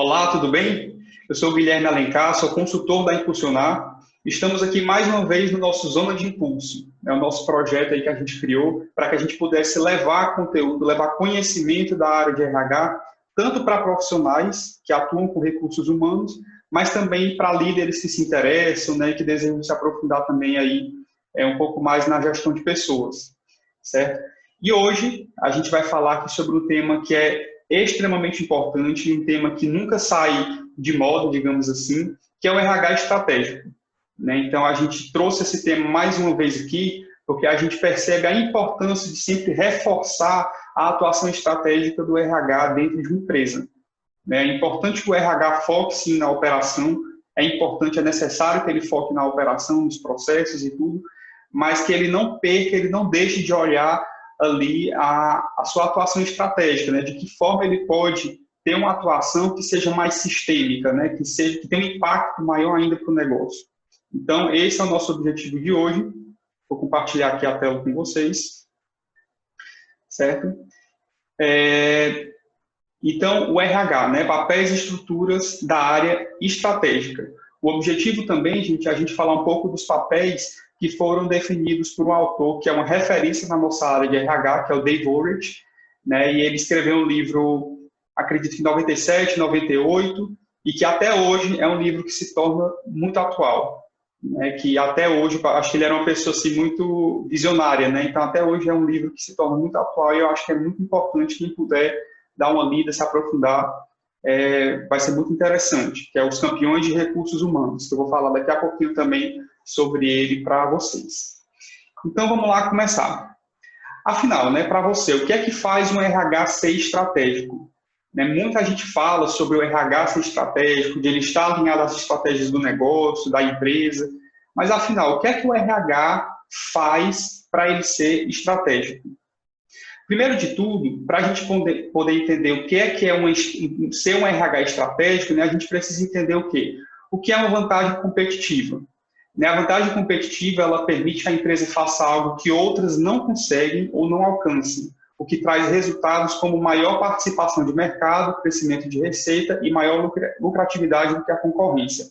Olá, tudo bem? Eu sou o Guilherme Alencar, sou consultor da Impulsionar. Estamos aqui mais uma vez no nosso Zona de Impulso. É o nosso projeto aí que a gente criou para que a gente pudesse levar conteúdo, levar conhecimento da área de RH, tanto para profissionais que atuam com recursos humanos, mas também para líderes que se interessam, né, que desejam se aprofundar também aí um pouco mais na gestão de pessoas, certo? E hoje a gente vai falar aqui sobre um tema que é extremamente importante, um tema que nunca sai de moda, digamos assim, que é o RH estratégico, né? Então, a gente trouxe esse tema mais uma vez aqui, porque a gente percebe a importância de sempre reforçar a atuação estratégica do RH dentro de uma empresa, né? É importante que o RH foque, sim, na operação, é importante, é necessário que ele foque na operação, nos processos e tudo, mas que ele não perca, ele não deixe de olhar ali a sua atuação estratégica, né? De que forma ele pode ter uma atuação que seja mais sistêmica, né? Que tenha um impacto maior ainda para o negócio. Então, esse é o nosso objetivo de hoje. Vou compartilhar aqui a tela com vocês, certo? Então, o RH, né? Papéis e estruturas da área estratégica. O objetivo também, gente, é a gente falar um pouco dos papéis que foram definidos por um autor que é uma referência na nossa área de RH, que é o Dave Ulrich, né? E ele escreveu um livro, acredito que em 97, 98, e que até hoje é um livro que se torna muito atual, né? Que até hoje, acho que ele era uma pessoa assim, muito visionária, né? Então, até hoje é um livro que se torna muito atual e eu acho que é muito importante quem puder dar uma lida, se aprofundar, vai ser muito interessante, que é Os Campeões de Recursos Humanos, que eu vou falar daqui a pouquinho também sobre ele para vocês. Então, vamos lá começar. Afinal, né, para você, o que é que faz um RH ser estratégico? Né, muita gente fala sobre o RH ser estratégico, de ele estar alinhado às estratégias do negócio, da empresa, mas afinal, o que é que o RH faz para ele ser estratégico? Primeiro de tudo, para a gente poder entender o que é ser um RH estratégico, né, a gente precisa entender o quê? O que é uma vantagem competitiva? Né, a vantagem competitiva, ela permite que a empresa faça algo que outras não conseguem ou não alcancem, o que traz resultados como maior participação de mercado, crescimento de receita e maior lucratividade do que a concorrência.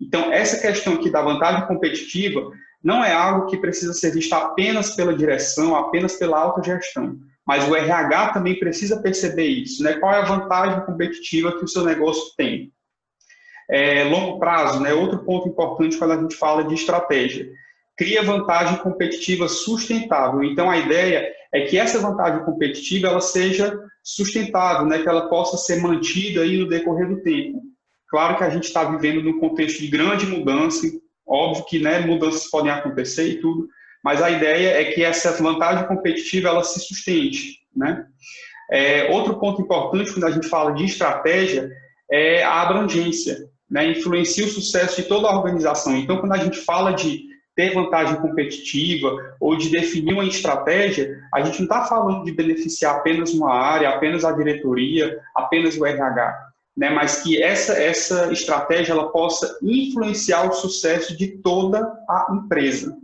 Então, essa questão aqui da vantagem competitiva não é algo que precisa ser visto apenas pela direção, apenas pela autogestão, mas o RH também precisa perceber isso, né? Qual é a vantagem competitiva que o seu negócio tem? Longo prazo, né? Outro ponto importante quando a gente fala de estratégia. Cria vantagem competitiva sustentável. Então, a ideia é que essa vantagem competitiva ela seja sustentável, né? Que ela possa ser mantida aí no decorrer do tempo. Claro que a gente está vivendo num contexto de grande mudança, óbvio que, né, mudanças podem acontecer e tudo, mas a ideia é que essa vantagem competitiva ela se sustente, né? Outro ponto importante quando a gente fala de estratégia é a abrangência, né? Influencia o sucesso de toda a organização. Então, quando a gente fala de ter vantagem competitiva ou de definir uma estratégia, a gente não está falando de beneficiar apenas uma área, apenas a diretoria, apenas o RH, né? Mas que essa estratégia ela possa influenciar o sucesso de toda a empresa,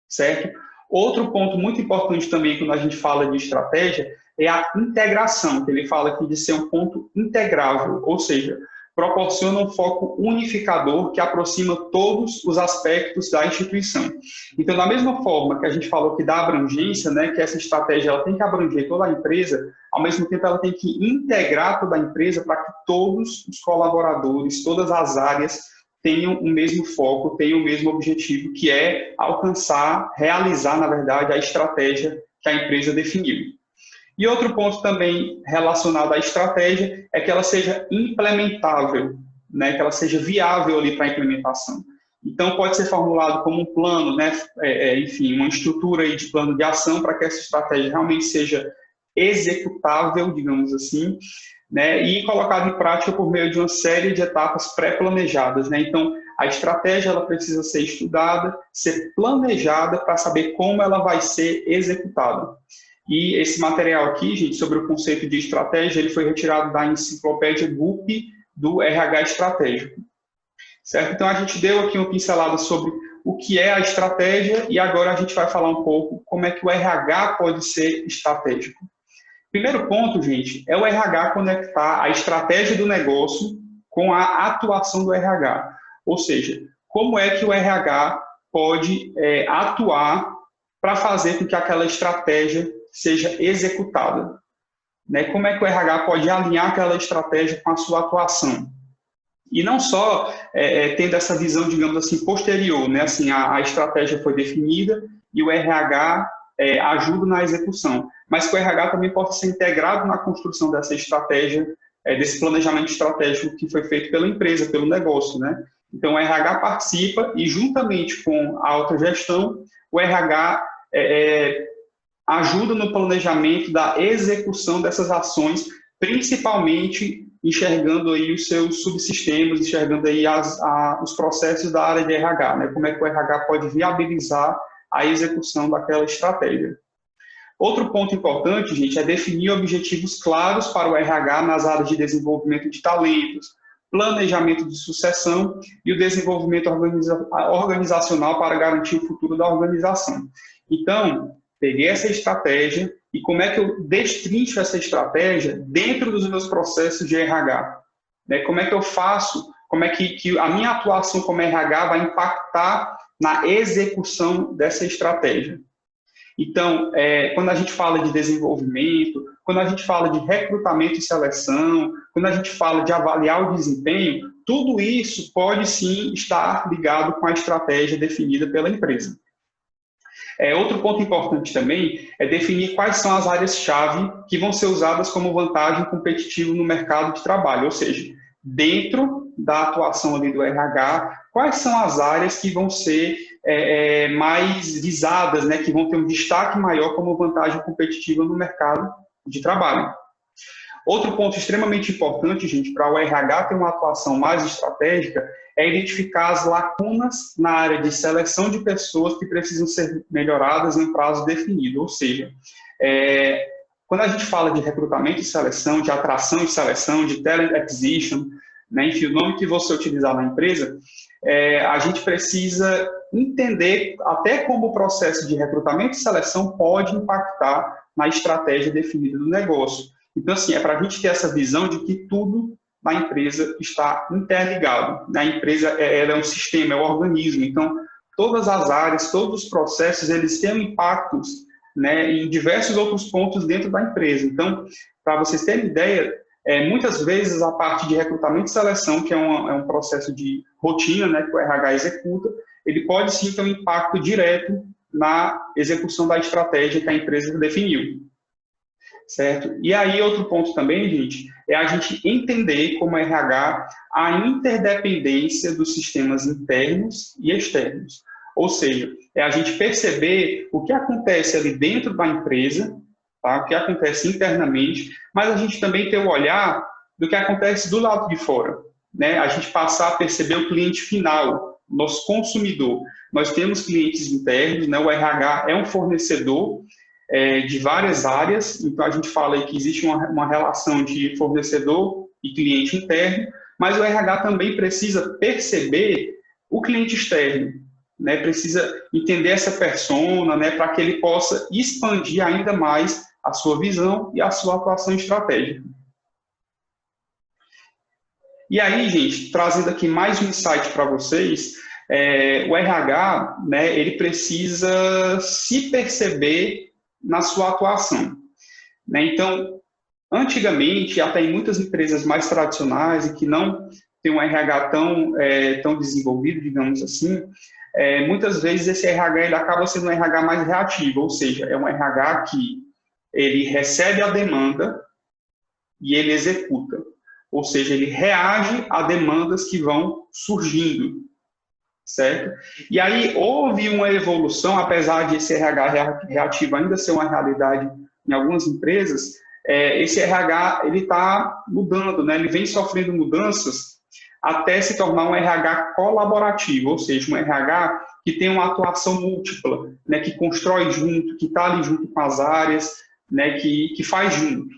certo? Outro ponto muito importante também quando a gente fala de estratégia é a integração, que ele fala aqui de ser um ponto integrável, ou seja, proporciona um foco unificador que aproxima todos os aspectos da instituição. Então, da mesma forma que a gente falou que dá abrangência, né, que essa estratégia ela tem que abranger toda a empresa, ao mesmo tempo ela tem que integrar toda a empresa para que todos os colaboradores, todas as áreas tenham o mesmo foco, tenham o mesmo objetivo, que é alcançar, realizar, na verdade, a estratégia que a empresa definiu. E outro ponto também relacionado à estratégia é que ela seja implementável, né, que ela seja viável ali para a implementação. Então, pode ser formulado como um plano, né, enfim, uma estrutura aí de plano de ação para que essa estratégia realmente seja executável, digamos assim, né, e colocado em prática por meio de uma série de etapas pré-planejadas, né? Então, a estratégia ela precisa ser estudada, ser planejada para saber como ela vai ser executada. E esse material aqui, gente, sobre o conceito de estratégia, ele foi retirado da enciclopédia GUP do RH estratégico, certo? Então, a gente deu aqui uma pincelada sobre o que é a estratégia e agora a gente vai falar um pouco como é que o RH pode ser estratégico. Primeiro ponto, gente, é o RH conectar a estratégia do negócio com a atuação do RH. Ou seja, como é que o RH pode atuar para fazer com que aquela estratégia seja executada. Né? Como é que o RH pode alinhar aquela estratégia com a sua atuação? E não só tendo essa visão, digamos assim, posterior, né? Assim, a estratégia foi definida e o RH ajuda na execução, mas que o RH também pode ser integrado na construção dessa estratégia, desse planejamento estratégico que foi feito pela empresa, pelo negócio, né? Então, o RH participa e, juntamente com a autogestão, o RH ajuda no planejamento da execução dessas ações, principalmente enxergando aí os seus subsistemas, enxergando aí os processos da área de RH, né? Como é que o RH pode viabilizar a execução daquela estratégia. Outro ponto importante, gente, é definir objetivos claros para o RH nas áreas de desenvolvimento de talentos, planejamento de sucessão e o desenvolvimento organizacional para garantir o futuro da organização. Então, peguei essa estratégia e como é que eu destrincho essa estratégia dentro dos meus processos de RH? Né? Como é que eu faço, como é que a minha atuação como RH vai impactar na execução dessa estratégia? Então, quando a gente fala de desenvolvimento, quando a gente fala de recrutamento e seleção, quando a gente fala de avaliar o desempenho, tudo isso pode sim estar ligado com a estratégia definida pela empresa. Outro ponto importante também é definir quais são as áreas-chave que vão ser usadas como vantagem competitiva no mercado de trabalho, ou seja, dentro da atuação ali do RH, quais são as áreas que vão ser mais visadas, né, que vão ter um destaque maior como vantagem competitiva no mercado de trabalho. Outro ponto extremamente importante, gente, para o RH ter uma atuação mais estratégica é identificar as lacunas na área de seleção de pessoas que precisam ser melhoradas em um prazo definido. Ou seja, quando a gente fala de recrutamento e seleção, de atração e seleção, de talent acquisition, né, enfim, o nome que você utilizar na empresa, a gente precisa entender até como o processo de recrutamento e seleção pode impactar na estratégia definida do negócio. Então, assim, para a gente ter essa visão de que tudo na empresa está interligado. A empresa ela é um sistema, é um organismo. Então, todas as áreas, todos os processos, eles têm impactos, né, em diversos outros pontos dentro da empresa. Então, para vocês terem ideia, muitas vezes a parte de recrutamento e seleção, que é um processo de rotina, né, que o RH executa, ele pode sim ter um impacto direto na execução da estratégia que a empresa definiu. Certo? E aí, outro ponto também, gente, é a gente entender como RH a interdependência dos sistemas internos e externos. Ou seja, é a gente perceber o que acontece ali dentro da empresa, tá? O que acontece internamente, mas a gente também ter o olhar do que acontece do lado de fora. Né? A gente passar a perceber o cliente final, nosso consumidor. Nós temos clientes internos, né? O RH é um fornecedor de várias áreas, então a gente fala aí que existe uma relação de fornecedor e cliente interno, mas o RH também precisa perceber o cliente externo, né? Precisa entender essa persona, né? Para que ele possa expandir ainda mais a sua visão e a sua atuação estratégica. E aí, gente, trazendo aqui mais um insight para vocês, o RH, né, ele precisa se perceber na sua atuação. Né? Então, antigamente, até em muitas empresas mais tradicionais e que não tem um RH tão desenvolvido, digamos assim, muitas vezes esse RH ele acaba sendo um RH mais reativo, ou seja, é um RH que ele recebe a demanda e ele executa, ou seja, ele reage a demandas que vão surgindo. Certo? E aí houve uma evolução, apesar de esse RH reativo ainda ser uma realidade em algumas empresas, esse RH ele está mudando, né? Ele vem sofrendo mudanças até se tornar um RH colaborativo, ou seja, um RH que tem uma atuação múltipla, né? Que constrói junto, que está ali junto com as áreas, né? Que faz junto,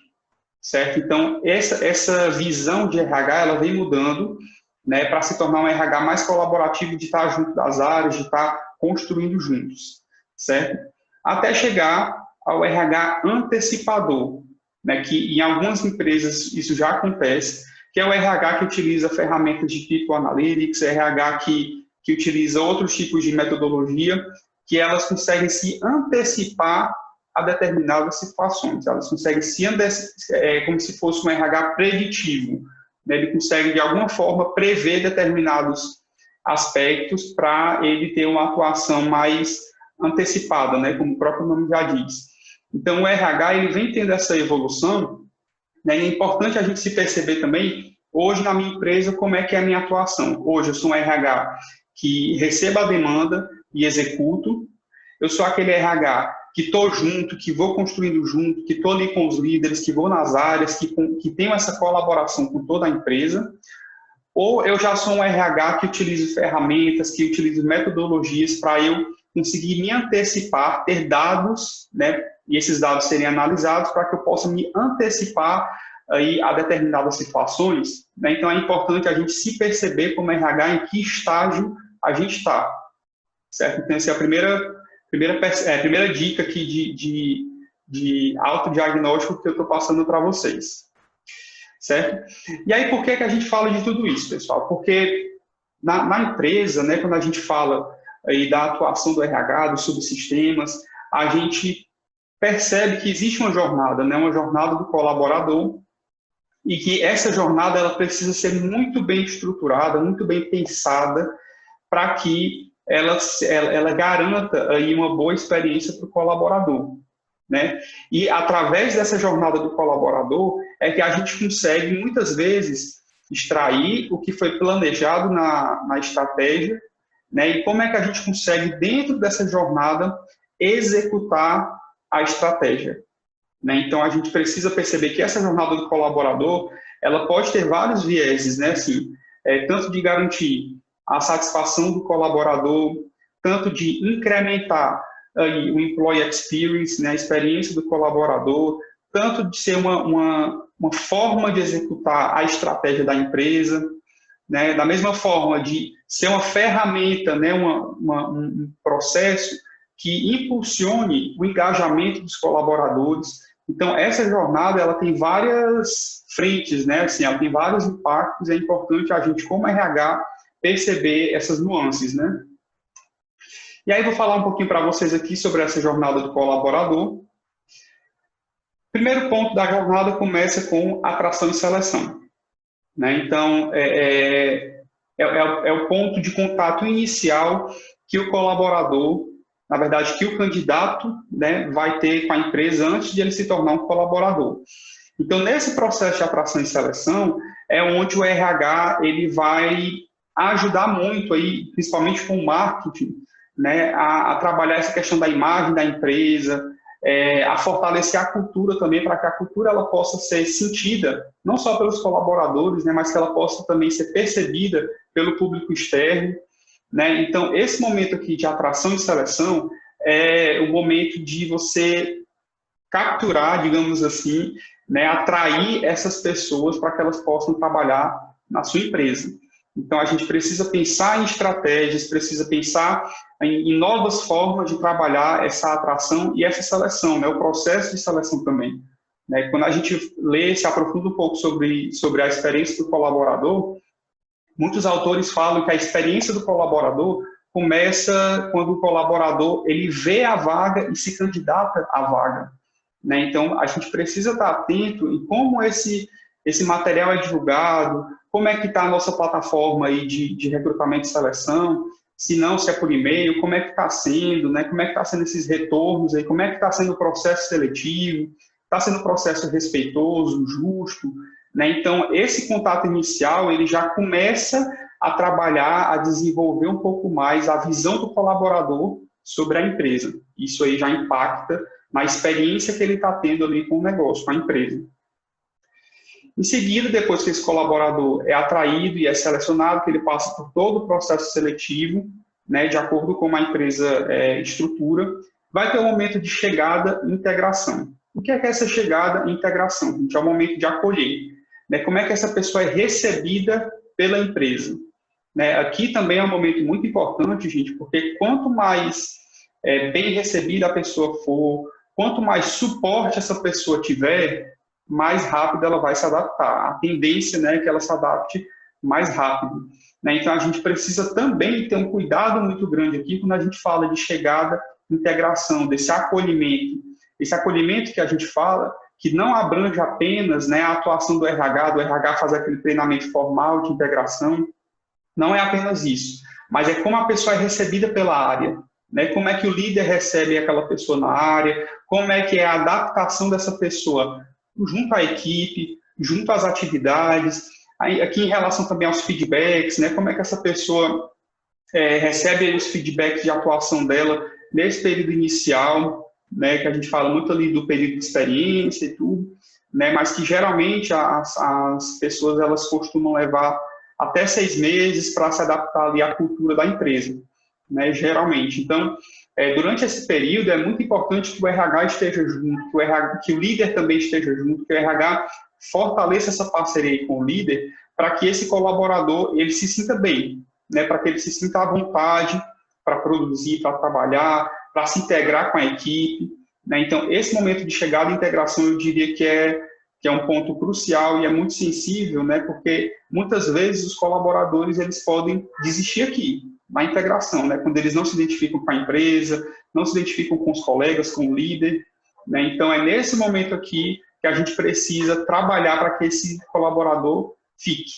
certo? Então, essa visão de RH ela vem mudando, né, para se tornar um RH mais colaborativo, de estar junto das áreas, de estar construindo juntos, certo? Até chegar ao RH antecipador, né, que em algumas empresas isso já acontece, que é o RH que utiliza ferramentas de tipo Analytics, RH que utiliza outros tipos de metodologia, que elas conseguem se antecipar a determinadas situações, elas conseguem se como se fosse um RH preditivo, né? Ele consegue, de alguma forma, prever determinados aspectos para ele ter uma atuação mais antecipada, né? Como o próprio nome já diz. Então, o RH ele vem tendo essa evolução, né? E é importante a gente se perceber também, hoje na minha empresa, como é que é a minha atuação. Hoje eu sou um RH que recebo a demanda e executo, eu sou aquele RH que estou junto, que vou construindo junto, que estou ali com os líderes, que vou nas áreas, que tenho essa colaboração com toda a empresa, ou eu já sou um RH que utilizo ferramentas, que utilizo metodologias para eu conseguir me antecipar, ter dados, né, e esses dados serem analisados para que eu possa me antecipar aí a determinadas situações, né? Então é importante a gente se perceber como RH em que estágio a gente está, certo? Então essa é a primeira dica aqui de autodiagnóstico que eu estou passando para vocês, certo? E aí, por que a gente fala de tudo isso, pessoal? Porque na empresa, né, quando a gente fala aí da atuação do RH, dos subsistemas, a gente percebe que existe uma jornada, né, uma jornada do colaborador, e que essa jornada ela precisa ser muito bem estruturada, muito bem pensada, para que ela garanta aí uma boa experiência para o colaborador, né? E através dessa jornada do colaborador é que a gente consegue, muitas vezes, extrair o que foi planejado na estratégia, né? E como é que a gente consegue, dentro dessa jornada, executar a estratégia, né? Então, a gente precisa perceber que essa jornada do colaborador, ela pode ter vários vieses, né? Assim, tanto de garantir a satisfação do colaborador, tanto de incrementar aí, o employee experience, né, a experiência do colaborador, tanto de ser uma forma de executar a estratégia da empresa, né, da mesma forma de ser uma ferramenta, né, um processo que impulsione o engajamento dos colaboradores. Então, essa jornada ela tem várias frentes, né, assim, ela tem vários impactos, é importante a gente, como RH, perceber essas nuances, né? E aí vou falar um pouquinho para vocês aqui sobre essa jornada do colaborador. Primeiro ponto da jornada começa com atração e seleção, né? Então, é o ponto de contato inicial que o colaborador, na verdade, que o candidato, né, vai ter com a empresa antes de ele se tornar um colaborador. Então, nesse processo de atração e seleção, é onde o RH ele vai ajudar muito, aí, principalmente com o marketing, né, a trabalhar essa questão da imagem da empresa, a fortalecer a cultura também, para que a cultura ela possa ser sentida, não só pelos colaboradores, né, mas que ela possa também ser percebida pelo público externo, né? Então, esse momento aqui de atração e seleção é o momento de você capturar, digamos assim, né, atrair essas pessoas para que elas possam trabalhar na sua empresa. Então, a gente precisa pensar em estratégias, precisa pensar em novas formas de trabalhar essa atração e essa seleção, né, o processo de seleção também. Né? Quando a gente lê, se aprofunda um pouco sobre a experiência do colaborador, muitos autores falam que a experiência do colaborador começa quando o colaborador ele vê a vaga e se candidata à vaga, né? Então, a gente precisa estar atento em como esse material é divulgado, como é que está a nossa plataforma aí de recrutamento e seleção, se é por e-mail, como é que está sendo, né? Como é que está sendo esses retornos aí, como é que está sendo o processo seletivo, está sendo um processo respeitoso, justo, né? Então, esse contato inicial, ele já começa a trabalhar, a desenvolver um pouco mais a visão do colaborador sobre a empresa. Isso aí já impacta na experiência que ele está tendo ali com o negócio, com a empresa. Em seguida, depois que esse colaborador é atraído e é selecionado, que ele passa por todo o processo seletivo, né, de acordo com como a empresa estrutura, vai ter um momento de chegada e integração. O que é essa chegada e integração? A gente é o momento de acolher, né? Como é que essa pessoa é recebida pela empresa? Né? Aqui também é um momento muito importante, gente, porque quanto mais bem recebida a pessoa for, quanto mais suporte essa pessoa tiver, mais rápido ela vai se adaptar. A tendência, né, é que ela se adapte mais rápido, né? Então, a gente precisa também ter um cuidado muito grande aqui quando a gente fala de chegada, integração, desse acolhimento. Esse acolhimento que a gente fala, que não abrange apenas, né, a atuação do RH fazer aquele treinamento formal de integração, não é apenas isso, mas é como a pessoa é recebida pela área, né? Como é que o líder recebe aquela pessoa na área, como é que é a adaptação dessa pessoa junto à equipe, junto às atividades, aqui em relação também aos feedbacks, né? Como é que essa pessoa recebe os feedbacks de atuação dela nesse período inicial, né? Que a gente fala muito ali do período de experiência e tudo, né? Mas que geralmente as pessoas elas costumam levar até 6 meses para se adaptar ali à cultura da empresa, né, geralmente. Então, durante esse período, é muito importante que o RH esteja junto, que o líder também esteja junto, que o RH fortaleça essa parceria com o líder para que esse colaborador ele se sinta bem, né, para que ele se sinta à vontade para produzir, para trabalhar, para se integrar com a equipe, né? Então, esse momento de chegada e integração, eu diria que é um ponto crucial e é muito sensível, né? Porque muitas vezes os colaboradores eles podem desistir aqui na integração, né? Quando eles não se identificam com a empresa, não se identificam com os colegas, com o líder, né? Então é nesse momento aqui que a gente precisa trabalhar para que esse colaborador fique,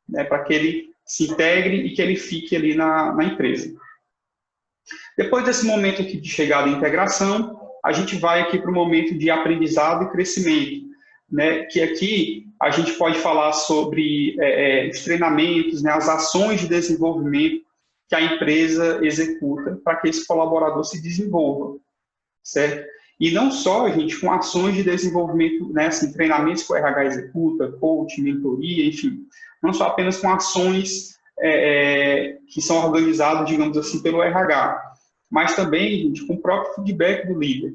né? Para que ele se integre e que ele fique ali na empresa. Depois desse momento aqui de chegada e integração, a gente vai aqui para o momento de aprendizado e crescimento, né, que aqui a gente pode falar sobre os treinamentos, né, as ações de desenvolvimento que a empresa executa para que esse colaborador se desenvolva, certo? E não só, gente, com ações de desenvolvimento, né, assim, treinamentos que o RH executa, coaching, mentoria, enfim, não só apenas com ações que são organizadas, digamos assim, pelo RH, mas também, gente, com o próprio feedback do líder,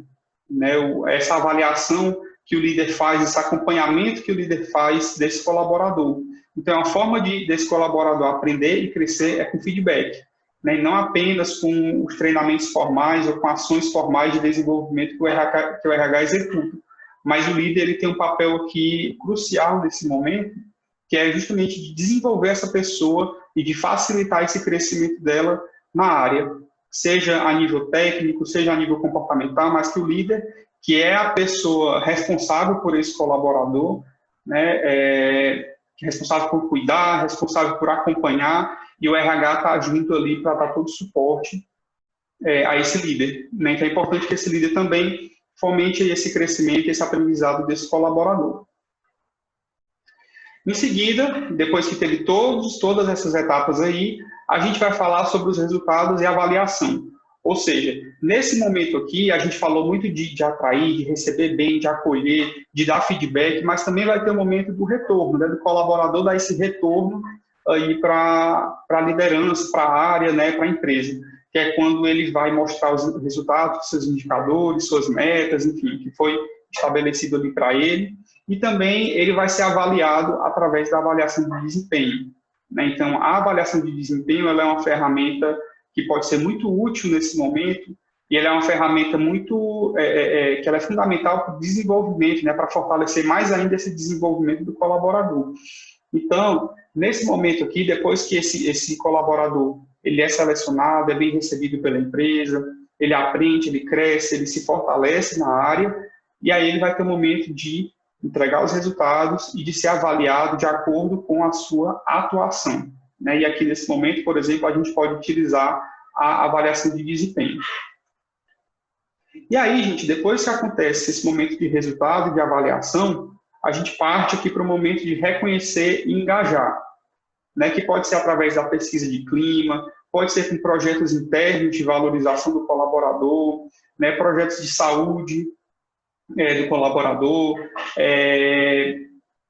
né, essa avaliação que o líder faz, esse acompanhamento que o líder faz desse colaborador. Então, a forma desse colaborador aprender e crescer é com feedback, né? E não apenas com os treinamentos formais ou com ações formais de desenvolvimento que o RH executa. Mas o líder ele tem um papel aqui crucial nesse momento, que é justamente de desenvolver essa pessoa e de facilitar esse crescimento dela na área, seja a nível técnico, seja a nível comportamental, mas que o líder, que é a pessoa responsável por esse colaborador, né, responsável por cuidar, responsável por acompanhar, e o RH está junto ali para dar todo o suporte a esse líder, né? Então é importante que esse líder também fomente esse crescimento, esse aprendizado desse colaborador. Em seguida, depois que teve todas essas etapas aí, a gente vai falar sobre os resultados e avaliação. Ou seja, nesse momento aqui, a gente falou muito de atrair, de receber bem, de acolher, de dar feedback, mas também vai ter o momento do retorno, né, do colaborador dar esse retorno aí para a liderança, para a área, né, para a empresa, que é quando ele vai mostrar os resultados, seus indicadores, suas metas, enfim, que foi estabelecido ali para ele, e também ele vai ser avaliado através da avaliação de desempenho, né? Então, a avaliação de desempenho ela é uma ferramenta que pode ser muito útil nesse momento, e ela é uma ferramenta muito, que ela é fundamental para o desenvolvimento, né, para fortalecer mais ainda esse desenvolvimento do colaborador. Então, nesse momento aqui, depois que esse colaborador ele é selecionado, é bem recebido pela empresa, ele aprende, ele cresce, ele se fortalece na área, e aí ele vai ter um momento de entregar os resultados e de ser avaliado de acordo com a sua atuação, né? E aqui nesse momento, por exemplo, a gente pode utilizar a avaliação de desempenho. E aí, gente, depois que acontece esse momento de resultado e de avaliação, a gente parte aqui para o momento de reconhecer e engajar, né? Que pode ser através da pesquisa de clima, pode ser com projetos internos de valorização do colaborador, né? Projetos de saúde do colaborador,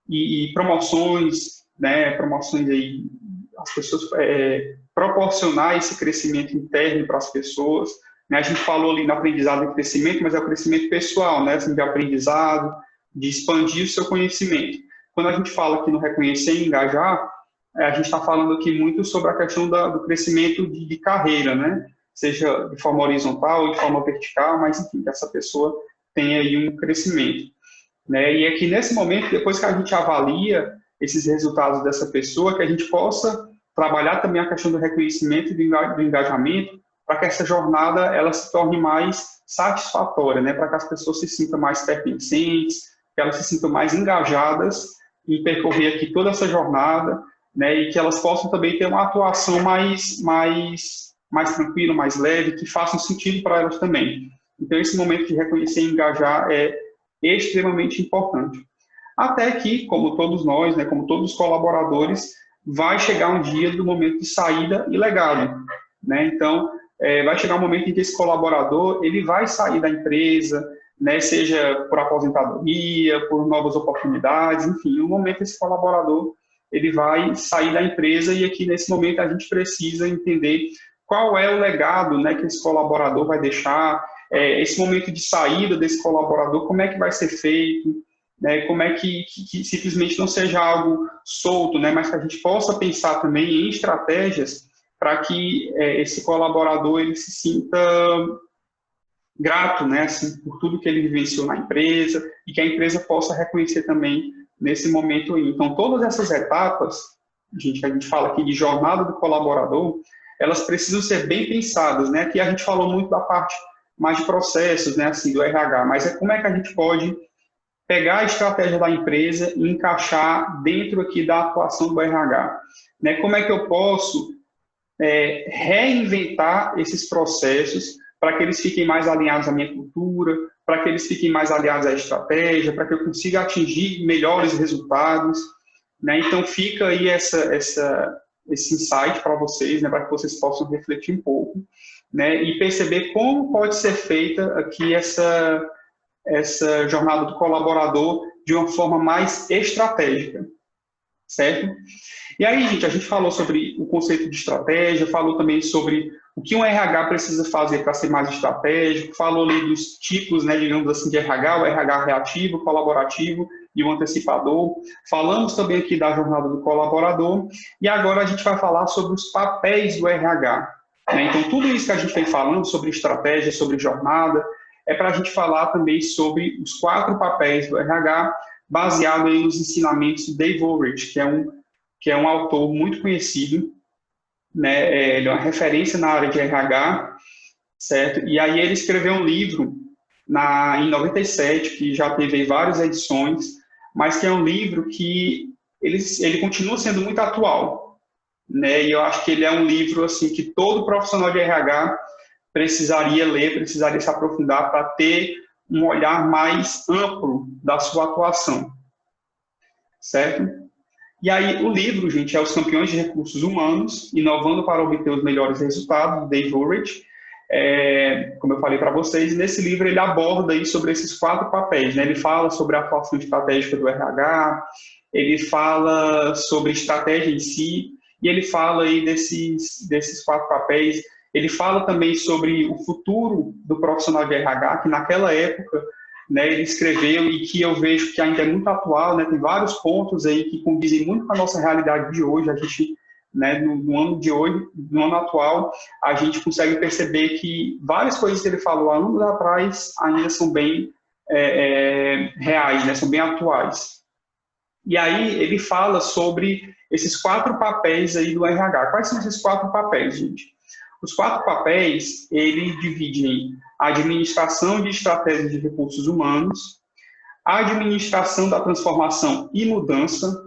e promoções, né? Promoções aí, as pessoas proporcionar esse crescimento interno para as pessoas, né? A gente falou ali no aprendizado e crescimento, mas é o crescimento pessoal, né? Assim, de aprendizado, de expandir o seu conhecimento. Quando a gente fala aqui no reconhecer e engajar, a gente está falando aqui muito sobre a questão do crescimento de carreira, né? Seja de forma horizontal ou de forma vertical, mas enfim, que essa pessoa tenha aí um crescimento. né? E é que nesse momento, depois que a gente avalia esses resultados dessa pessoa, que a gente possa trabalhar também a questão do reconhecimento e do engajamento, para que essa jornada ela se torne mais satisfatória, né? Para que as pessoas se sintam mais pertencentes, que elas se sintam mais engajadas em percorrer aqui toda essa jornada, né? E que elas possam também ter uma atuação mais tranquila, mais leve, que faça um sentido para elas também. Então, esse momento de reconhecer e engajar é extremamente importante. Até que, como todos nós, né, como todos os colaboradores, vai chegar um dia do momento de saída e legado, né? Então, vai chegar um momento em que esse colaborador ele vai sair da empresa, né, seja por aposentadoria, por novas oportunidades, enfim, no momento esse colaborador ele vai sair da empresa e aqui nesse momento a gente precisa entender qual é o legado, né, que esse colaborador vai deixar, esse momento de saída desse colaborador, como é que vai ser feito, né, como é que simplesmente não seja algo solto, né, mas que a gente possa pensar também em estratégias para que esse colaborador ele se sinta grato, né, assim, por tudo que ele vivenciou na empresa e que a empresa possa reconhecer também nesse momento aí. Então, todas essas etapas, que a gente fala aqui de jornada do colaborador, elas precisam ser bem pensadas, né? Aqui a gente falou muito da parte mais de processos, né, assim, do RH, mas como é que a gente pode pegar a estratégia da empresa e encaixar dentro aqui da atuação do RH, né? Como é que eu posso reinventar esses processos para que eles fiquem mais alinhados à minha cultura, para que eles fiquem mais alinhados à estratégia, para que eu consiga atingir melhores resultados, né? Então fica aí esse insight para vocês, né, para que vocês possam refletir um pouco, né, e perceber como pode ser feita aqui essa jornada do colaborador de uma forma mais estratégica, certo? E aí, gente, a gente falou sobre o conceito de estratégia, falou também sobre o que um RH precisa fazer para ser mais estratégico, falou ali dos tipos, né, digamos assim, de RH, o RH reativo, colaborativo e o antecipador. Falamos também aqui da jornada do colaborador e agora a gente vai falar sobre os papéis do RH, né? Então, tudo isso que a gente vem falando sobre estratégia, sobre jornada, é para a gente falar também sobre os 4 papéis do RH, baseado aí nos ensinamentos de Dave Ulrich, que é um autor muito conhecido, né? Ele é uma referência na área de RH, certo? E aí ele escreveu um livro em 97, que já teve várias edições, mas que é um livro que ele continua sendo muito atual, né? E eu acho que ele é um livro assim que todo profissional de RH precisaria ler, precisaria se aprofundar para ter um olhar mais amplo da sua atuação, certo? E aí o livro, gente, é Os Campeões de Recursos Humanos, Inovando para Obter os Melhores Resultados, do Dave Ulrich, como eu falei para vocês, e nesse livro ele aborda aí sobre esses 4 papéis, né? Ele fala sobre a atuação estratégica do RH, ele fala sobre estratégia em si, e ele fala aí desses 4 papéis. Ele fala também sobre o futuro do profissional de RH, que naquela época, né, ele escreveu e que eu vejo que ainda é muito atual, né? Tem vários pontos aí que condizem muito com a nossa realidade de hoje. A gente, né, no ano de hoje, no ano atual, a gente consegue perceber que várias coisas que ele falou há anos atrás ainda são bem reais, né? São bem atuais. E aí ele fala sobre esses 4 papéis aí do RH. Quais são esses 4 papéis, gente? Os 4 papéis, ele divide em a administração de estratégias de recursos humanos, a administração da transformação e mudança,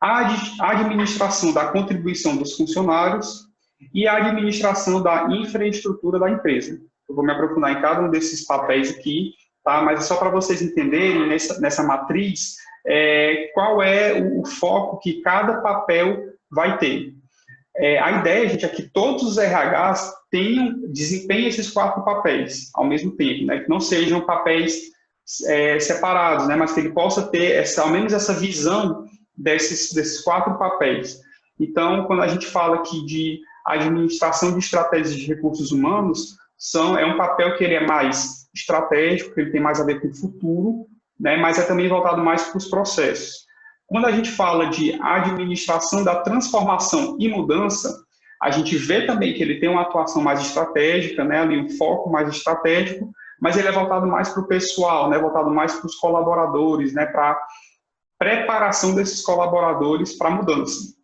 a administração da contribuição dos funcionários e a administração da infraestrutura da empresa. Eu vou me aprofundar em cada um desses papéis aqui, tá? Mas é só para vocês entenderem nessa matriz qual é o foco que cada papel vai ter. A ideia, gente, é que todos os RHs desempenhem esses 4 papéis ao mesmo tempo, né? Que não sejam papéis separados, né? Mas que ele possa ter ao menos essa visão desses 4 papéis. Então, quando a gente fala aqui de administração de estratégias de recursos humanos, é um papel que ele é mais estratégico, que ele tem mais a ver com o futuro, né? Mas é também voltado mais para os processos. Quando a gente fala de administração da transformação e mudança, a gente vê também que ele tem uma atuação mais estratégica, né, ali um foco mais estratégico, mas ele é voltado mais para o pessoal, né, voltado mais para os colaboradores, né, para preparação desses colaboradores para a mudança.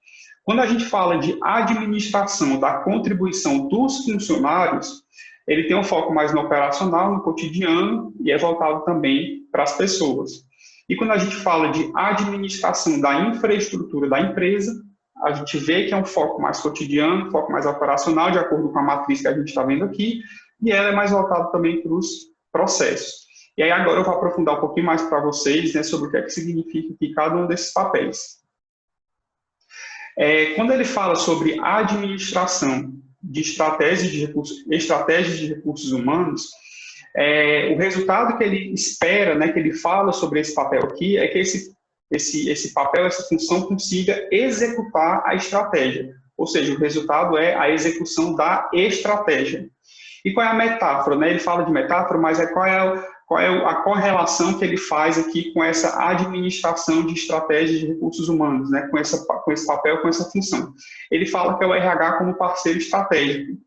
Quando a gente fala de administração da contribuição dos funcionários, ele tem um foco mais no operacional, no cotidiano, e é voltado também para as pessoas. E quando a gente fala de administração da infraestrutura da empresa, a gente vê que é um foco mais cotidiano, um foco mais operacional, de acordo com a matriz que a gente está vendo aqui, e ela é mais voltada também para os processos. E aí agora eu vou aprofundar um pouquinho mais para vocês, né, sobre o que é que significa aqui cada um desses papéis. Quando ele fala sobre a administração de estratégias de recursos humanos, o resultado que ele espera, né, que ele fala sobre esse papel aqui, é que esse papel, essa função consiga executar a estratégia. Ou seja, o resultado é a execução da estratégia. E qual é a metáfora? Né? Ele fala de metáfora, mas qual é a correlação que ele faz aqui com essa administração de estratégias de recursos humanos, né? com esse papel, com essa função. Ele fala que é o RH como parceiro estratégico,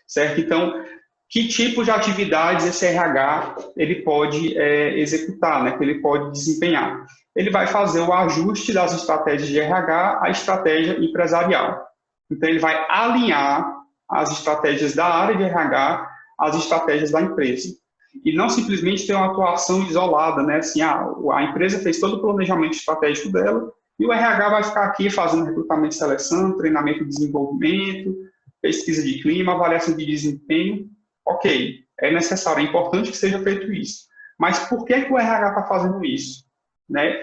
certo? Então, que tipo de atividades esse RH ele pode executar, né? Que ele pode desempenhar? Ele vai fazer o ajuste das estratégias de RH à estratégia empresarial. Então, ele vai alinhar as estratégias da área de RH às estratégias da empresa. E não simplesmente ter uma atuação isolada, né? Assim, a empresa fez todo o planejamento estratégico dela e o RH vai ficar aqui fazendo recrutamento e seleção, treinamento e desenvolvimento, pesquisa de clima, avaliação de desempenho. Ok, é necessário, é importante que seja feito isso. Mas por que o RH está fazendo isso? Né?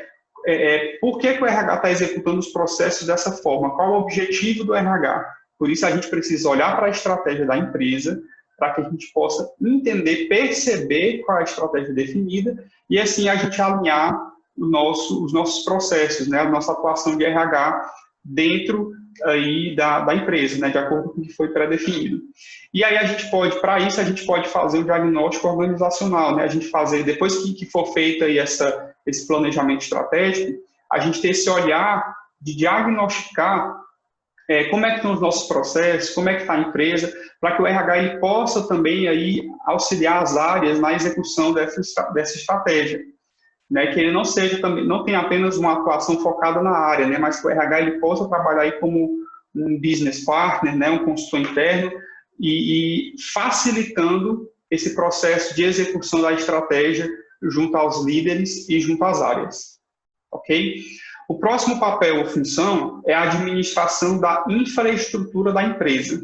Por que o RH está executando os processos dessa forma? Qual o objetivo do RH? Por isso a gente precisa olhar para a estratégia da empresa, para que a gente possa entender, perceber qual é a estratégia definida e assim a gente alinhar os nossos processos, né, a nossa atuação de RH dentro aí da empresa, né, de acordo com o que foi pré-definido. E aí a gente pode, para isso, a gente pode fazer o diagnóstico organizacional, né, a gente fazer, depois que for feito aí esse planejamento estratégico, a gente ter esse olhar de diagnosticar como é que estão os nossos processos, como é que está a empresa, para que o RH ele possa também aí auxiliar as áreas na execução dessa estratégia, né? Que ele não seja também, não tenha apenas uma atuação focada na área, né? Mas que o RH ele possa trabalhar aí como um business partner, né? Um consultor interno e facilitando esse processo de execução da estratégia junto aos líderes e junto às áreas, ok? O próximo papel ou função é a administração da infraestrutura da empresa.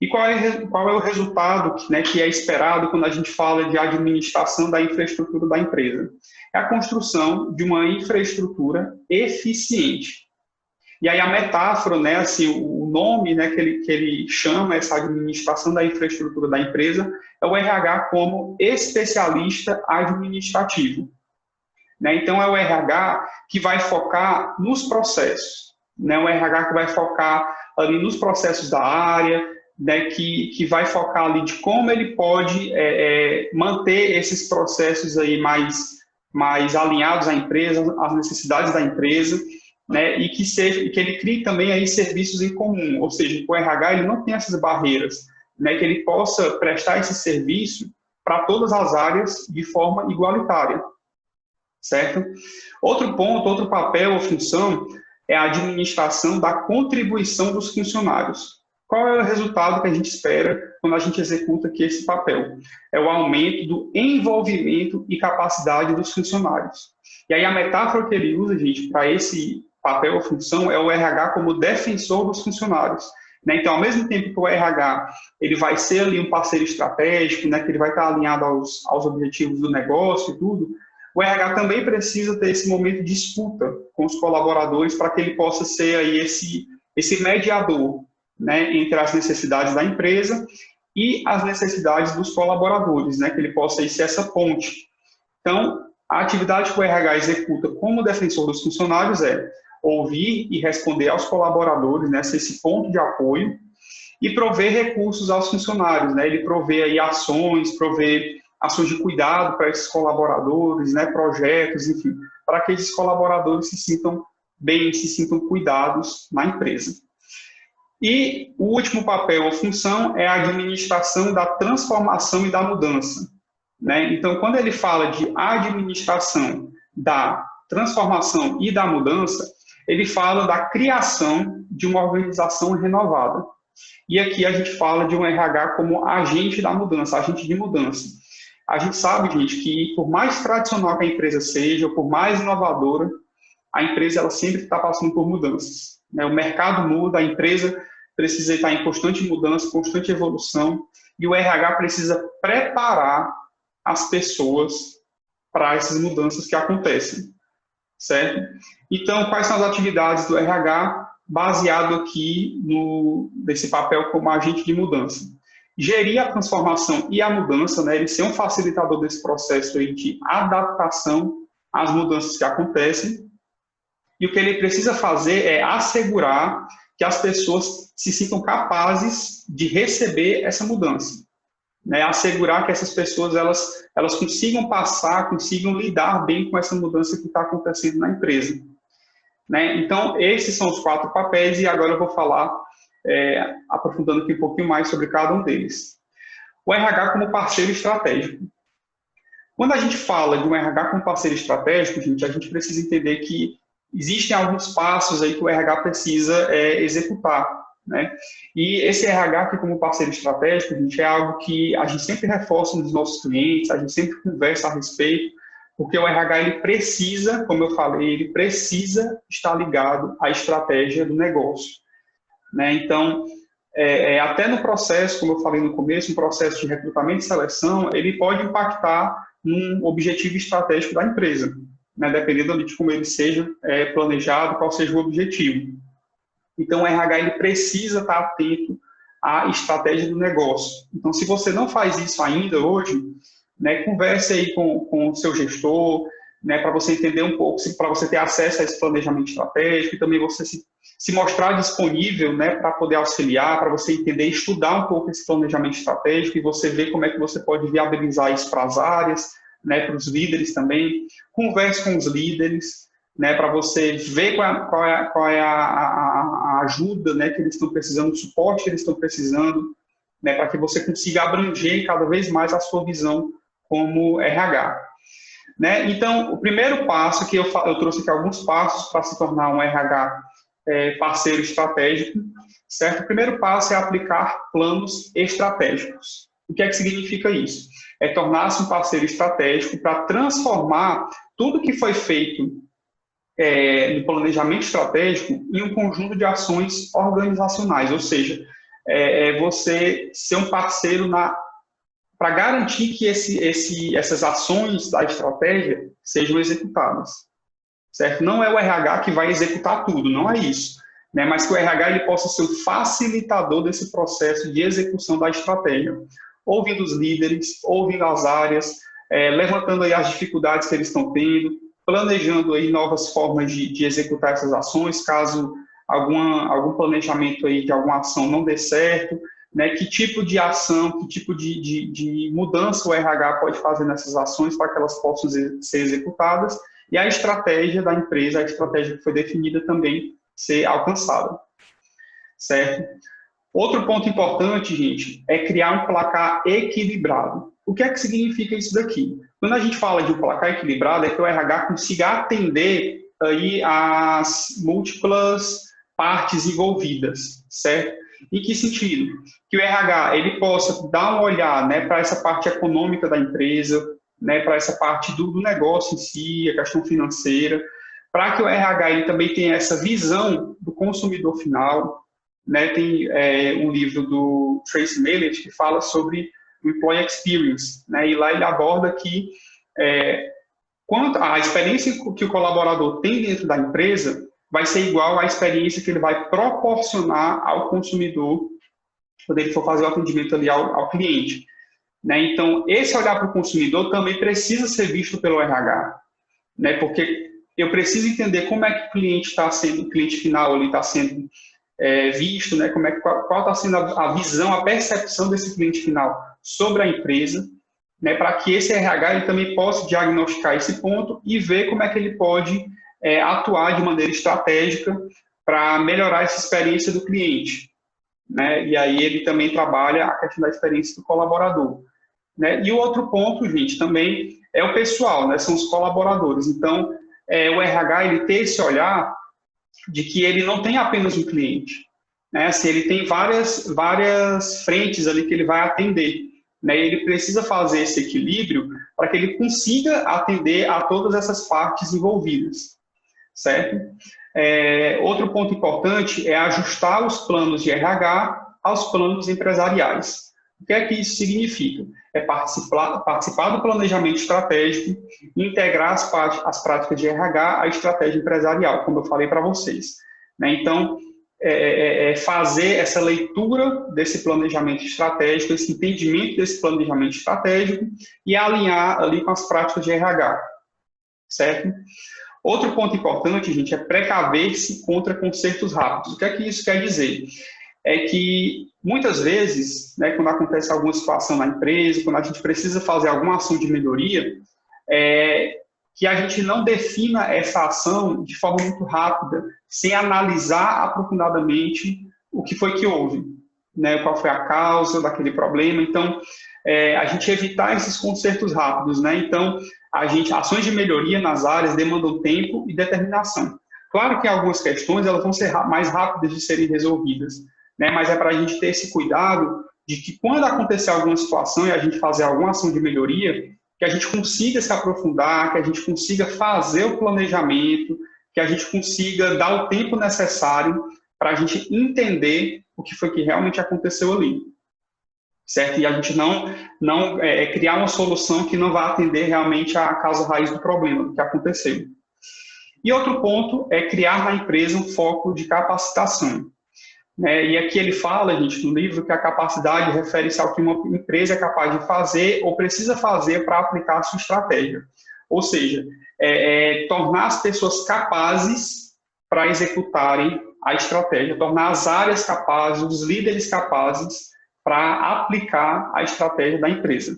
E qual é o resultado, né, que é esperado quando a gente fala de administração da infraestrutura da empresa? É a construção de uma infraestrutura eficiente. E aí a metáfora, né, assim, o nome, né, que ele chama essa administração da infraestrutura da empresa é o RH como especialista administrativo. Né? Então, é o RH que vai focar nos processos, né? O RH que vai focar ali nos processos da área, né? que vai focar ali de como ele pode manter esses processos aí mais alinhados à empresa, às necessidades da empresa, né? E que ele crie também aí serviços em comum, ou seja, o RH ele não tem essas barreiras, né? Que ele possa prestar esse serviço para todas as áreas de forma igualitária. Certo? Outro ponto, outro papel ou função é a administração da contribuição dos funcionários. Qual é o resultado que a gente espera quando a gente executa aqui esse papel? É o aumento do envolvimento e capacidade dos funcionários. E aí a metáfora que ele usa, gente, para esse papel ou função é o RH como defensor dos funcionários. Né? Então, ao mesmo tempo que o RH ele vai ser ali um parceiro estratégico, né, que ele vai estar alinhado aos objetivos do negócio e tudo, o RH também precisa ter esse momento de escuta com os colaboradores para que ele possa ser aí esse mediador, né, entre as necessidades da empresa e as necessidades dos colaboradores, né, que ele possa aí ser essa ponte. Então, a atividade que o RH executa como defensor dos funcionários é ouvir e responder aos colaboradores, né, ser esse ponto de apoio e prover recursos aos funcionários, né, ele provê aí ações de cuidado para esses colaboradores, né, projetos, enfim, para que esses colaboradores se sintam bem, se sintam cuidados na empresa. E o último papel ou função é a administração da transformação e da mudança. né? Então, quando ele fala de administração da transformação e da mudança, ele fala da criação de uma organização renovada. E aqui a gente fala de um RH como agente da mudança, agente de mudança. A gente sabe, gente, que por mais tradicional que a empresa seja, por mais inovadora, a empresa ela sempre está passando por mudanças, né? O mercado muda, a empresa precisa estar em constante mudança, constante evolução, e o RH precisa preparar as pessoas para essas mudanças que acontecem, certo? Então, quais são as atividades do RH baseado aqui nesse papel como agente de mudança? Gerir a transformação e a mudança, né? Ele ser um facilitador desse processo aí de adaptação às mudanças que acontecem. E o que ele precisa fazer é assegurar que as pessoas se sintam capazes de receber essa mudança, né? Assegurar que essas pessoas elas consigam passar, consigam lidar bem com essa mudança que está acontecendo na empresa, né? Então, esses são os 4 papéis e agora eu vou falar, aprofundando aqui um pouquinho mais sobre cada um deles. O RH como parceiro estratégico. Quando a gente fala de um RH como parceiro estratégico, gente, a gente precisa entender que existem alguns passos aí que o RH precisa executar, né? E esse RH aqui como parceiro estratégico, gente, é algo que a gente sempre reforça nos nossos clientes, a gente sempre conversa a respeito, porque o RH ele precisa, como eu falei, ele precisa estar ligado à estratégia do negócio, né? Então, até no processo, como eu falei no começo, um processo de recrutamento e seleção, ele pode impactar num objetivo estratégico da empresa, né, dependendo de como ele seja planejado, qual seja o objetivo. Então, o RH ele precisa estar atento à estratégia do negócio. Então, se você não faz isso ainda hoje, né, converse aí com o seu gestor, né, para você entender um pouco, para você ter acesso a esse planejamento estratégico e também você se mostrar disponível, né, para poder auxiliar, para você entender, estudar um pouco esse planejamento estratégico e você ver como é que você pode viabilizar isso para as áreas, né, para os líderes também. Converse com os líderes, né, para você ver qual é a ajuda, né, que eles estão precisando, o suporte que eles estão precisando, né, para que você consiga abranger cada vez mais a sua visão como RH. Né? Então, o primeiro passo, que eu trouxe aqui alguns passos para se tornar um RH parceiro estratégico, certo? O primeiro passo é aplicar planos estratégicos. O que é que significa isso? É tornar-se um parceiro estratégico para transformar tudo que foi feito no planejamento estratégico em um conjunto de ações organizacionais, ou seja, você ser um parceiro para garantir que essas ações da estratégia sejam executadas, certo? Não é o RH que vai executar tudo, não é isso, né? Mas que o RH ele possa ser o facilitador desse processo de execução da estratégia, ouvindo os líderes, ouvindo as áreas, levantando aí as dificuldades que eles estão tendo, planejando aí novas formas de executar essas ações, caso algum planejamento aí de alguma ação não dê certo, né, que tipo de ação, que tipo de mudança o RH pode fazer nessas ações para que elas possam ser executadas e a estratégia da empresa, a estratégia que foi definida também ser alcançada, certo? Outro ponto importante, gente, é criar um placar equilibrado. O que é que significa isso daqui? Quando a gente fala de um placar equilibrado, é que o RH consiga atender aí as múltiplas partes envolvidas, certo? Em que sentido? Que o RH ele possa dar uma olhada, né, para essa parte econômica da empresa, né, para essa parte do negócio em si, a questão financeira, para que o RH ele também tenha essa visão do consumidor final, né? Tem um livro do Tracy Mallet que fala sobre o Employee Experience, né? E lá ele aborda que quanto a experiência que o colaborador tem dentro da empresa vai ser igual à experiência que ele vai proporcionar ao consumidor quando ele for fazer o atendimento ali ao cliente, né? Então, esse olhar para o consumidor também precisa ser visto pelo RH, né? Porque eu preciso entender como é que o cliente está sendo, o cliente final ali está sendo visto, né? Qual está sendo a visão, a percepção desse cliente final sobre a empresa, né? Para que esse RH ele também possa diagnosticar esse ponto e ver como é que ele pode atuar de maneira estratégica para melhorar essa experiência do cliente, né? E aí ele também trabalha a questão da experiência do colaborador. né? E o outro ponto, gente, também é o pessoal, né? São os colaboradores. Então, o RH, ele tem esse olhar de que ele não tem apenas um cliente, né? Assim, ele tem várias frentes ali que ele vai atender, né? E ele precisa fazer esse equilíbrio para que ele consiga atender a todas essas partes envolvidas, certo? Outro ponto importante é ajustar os planos de RH aos planos empresariais. O que é que isso significa? É participar do planejamento estratégico e integrar as práticas de RH à estratégia empresarial, como eu falei para vocês, né? Então, fazer essa leitura desse planejamento estratégico, esse entendimento desse planejamento estratégico e alinhar ali com as práticas de RH, certo? Outro ponto importante, gente, é precaver-se contra consertos rápidos. O que é que isso quer dizer? É que, muitas vezes, né, quando acontece alguma situação na empresa, quando a gente precisa fazer alguma ação de melhoria, que a gente não defina essa ação de forma muito rápida, sem analisar aprofundadamente o que foi que houve, né, qual foi a causa daquele problema. Então, a gente evitar esses consertos rápidos, né? Então, ações de melhoria nas áreas demandam tempo e determinação. Claro que algumas questões elas vão ser mais rápidas de serem resolvidas, né? Mas é para a gente ter esse cuidado de que quando acontecer alguma situação e a gente fazer alguma ação de melhoria, que a gente consiga se aprofundar, que a gente consiga fazer o planejamento, que a gente consiga dar o tempo necessário para a gente entender o que foi que realmente aconteceu ali, certo? E a gente não criar uma solução que não vai atender realmente a causa raiz do problema, do que aconteceu. E outro ponto é criar na empresa um foco de capacitação, né? E aqui ele fala, gente, no livro, que a capacidade refere-se ao que uma empresa é capaz de fazer ou precisa fazer para aplicar a sua estratégia. Ou seja, tornar as pessoas capazes para executarem a estratégia, tornar as áreas capazes, os líderes capazes para aplicar a estratégia da empresa,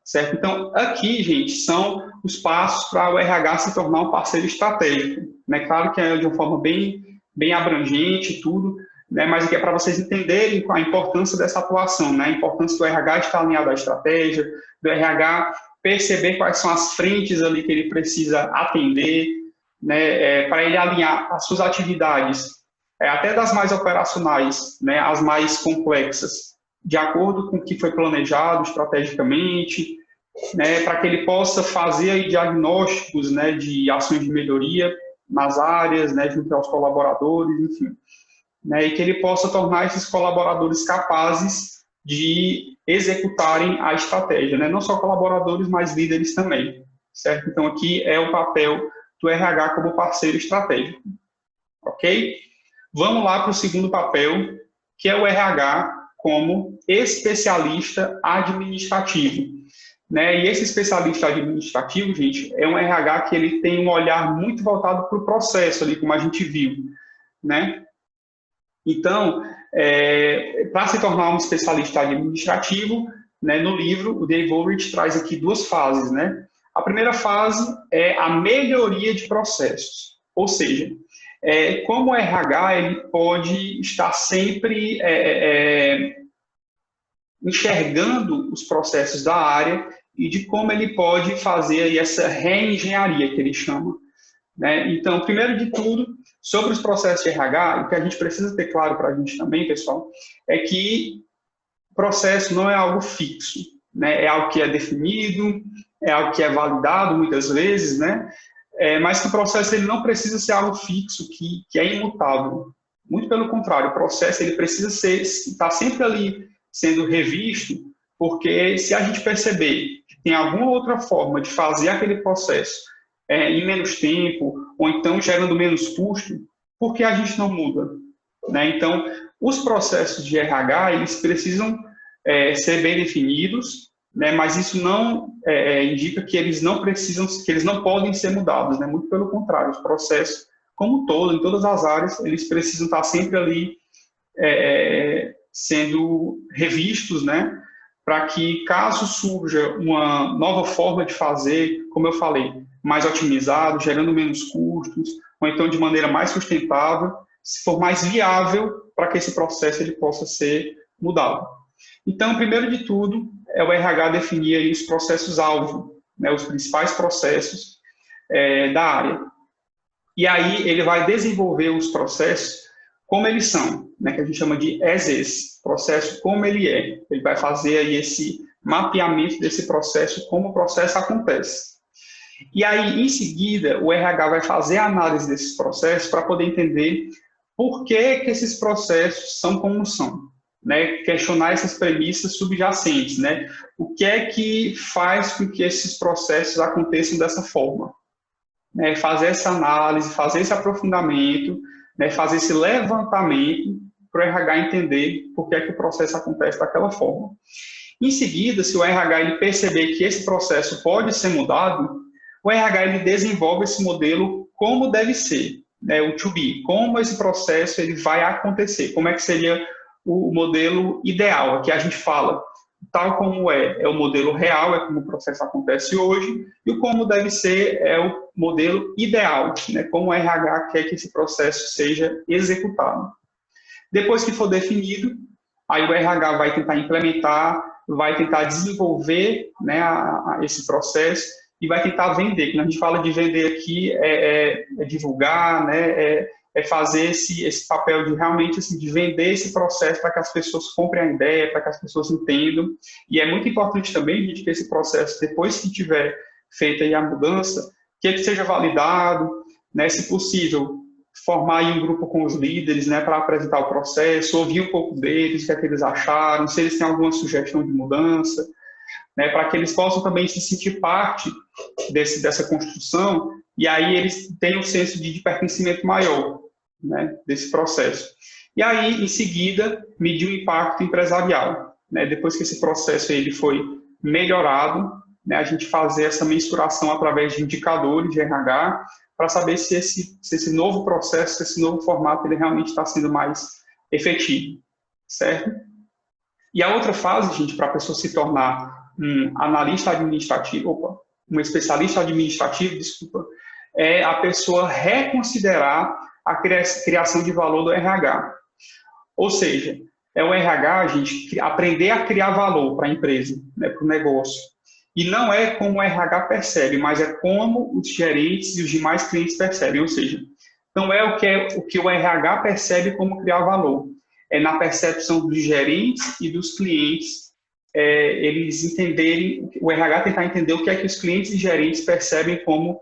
certo? Então, aqui, gente, são os passos para o RH se tornar um parceiro estratégico, né? Claro que é de uma forma bem abrangente e tudo, né? Mas aqui é para vocês entenderem a importância dessa atuação, né? A importância do RH estar alinhado à estratégia, do RH perceber quais são as frentes ali que ele precisa atender, né? Para ele alinhar as suas atividades, até das mais operacionais, né? As mais complexas, de acordo com o que foi planejado estrategicamente, né, para que ele possa fazer aí diagnósticos, né, de ações de melhoria nas áreas, né, junto aos colaboradores, enfim, né, e que ele possa tornar esses colaboradores capazes de executarem a estratégia, né, não só colaboradores, mas líderes também, certo? Então, aqui é o papel do RH como parceiro estratégico, ok? Vamos lá para o segundo papel, que é o RH como especialista administrativo, né? E esse especialista administrativo, gente, é um RH que ele tem um olhar muito voltado para o processo ali, como a gente viu, né? Então, para se tornar um especialista administrativo, né, no livro, o Dave Ulrich traz aqui duas fases, né? A primeira fase é a melhoria de processos, ou seja, como o RH ele pode estar sempre enxergando os processos da área e de como ele pode fazer aí essa reengenharia que ele chama, né? Então, primeiro de tudo, sobre os processos de RH, o que a gente precisa ter claro para a gente também, pessoal, é que o processo não é algo fixo, né? É algo que é definido, é algo que é validado muitas vezes, né? Mas que o processo ele não precisa ser algo fixo, que é imutável. Muito pelo contrário, o processo ele precisa estar sempre ali sendo revisto, porque se a gente perceber que tem alguma outra forma de fazer aquele processo em menos tempo, ou então gerando menos custo, por que a gente não muda, né? Então, os processos de RH, eles precisam ser bem definidos, né? Mas isso não indica que eles não precisam, que eles não podem ser mudados, né? Muito pelo contrário, os processos, como um todo, em todas as áreas, eles precisam estar sempre ali sendo revistos, né? Para que, caso surja uma nova forma de fazer, como eu falei, mais otimizado, gerando menos custos, ou então de maneira mais sustentável, se for mais viável para que esse processo ele possa ser mudado. Então, primeiro de tudo, é o RH definir aí os processos-alvo, né, os principais processos da área. E aí ele vai desenvolver os processos como eles são, né, que a gente chama de as is, processo como ele é. Ele vai fazer aí esse mapeamento desse processo, como o processo acontece. E aí, em seguida, o RH vai fazer a análise desses processos para poder entender por que esses processos são como são, né? Questionar essas premissas subjacentes, né? O que é que faz com que esses processos aconteçam dessa forma? Né? Fazer essa análise, fazer esse aprofundamento, né? Fazer esse levantamento para o RH entender por que é que o processo acontece daquela forma. Em seguida, se o RH ele perceber que esse processo pode ser mudado, o RH ele desenvolve esse modelo como deve ser, né, o to be, como esse processo ele vai acontecer, como é que seria o modelo ideal. Aqui a gente fala, tal como é o modelo real, é como o processo acontece hoje, e o como deve ser é o modelo ideal, né, como o RH quer que esse processo seja executado. Depois que for definido, aí o RH vai tentar implementar, vai tentar desenvolver, né, esse processo e vai tentar vender. Quando a gente fala de vender aqui, é divulgar, né, é fazer esse papel de realmente assim, de vender esse processo para que as pessoas comprem a ideia, para que as pessoas entendam. E é muito importante também, gente, que esse processo, depois que tiver feita aí a mudança, que ele seja validado, né, se possível, formar aí um grupo com os líderes, né, para apresentar o processo, ouvir um pouco deles, o que é que eles acharam, se eles têm alguma sugestão de mudança, né, para que eles possam também se sentir parte dessa construção, e aí eles tenham um senso de pertencimento maior, né, desse processo. E aí, em seguida, medir o impacto empresarial. Né, depois que esse processo ele foi melhorado, né, a gente fazer essa mensuração através de indicadores de RH, para saber se esse novo processo, se esse novo formato, ele realmente está sendo mais efetivo, certo? E a outra fase, gente, para a pessoa se tornar um analista administrativo, um especialista administrativo, desculpa, é a pessoa reconsiderar a criação de valor do RH. Ou seja, é o RH, gente, aprender a criar valor para a empresa, né, para o negócio. E não é como o RH percebe, mas é como os gerentes e os demais clientes percebem. Ou seja, não é o que o RH percebe como criar valor. É na percepção dos gerentes e dos clientes, eles entenderem, o RH tentar entender o que é que os clientes e gerentes percebem como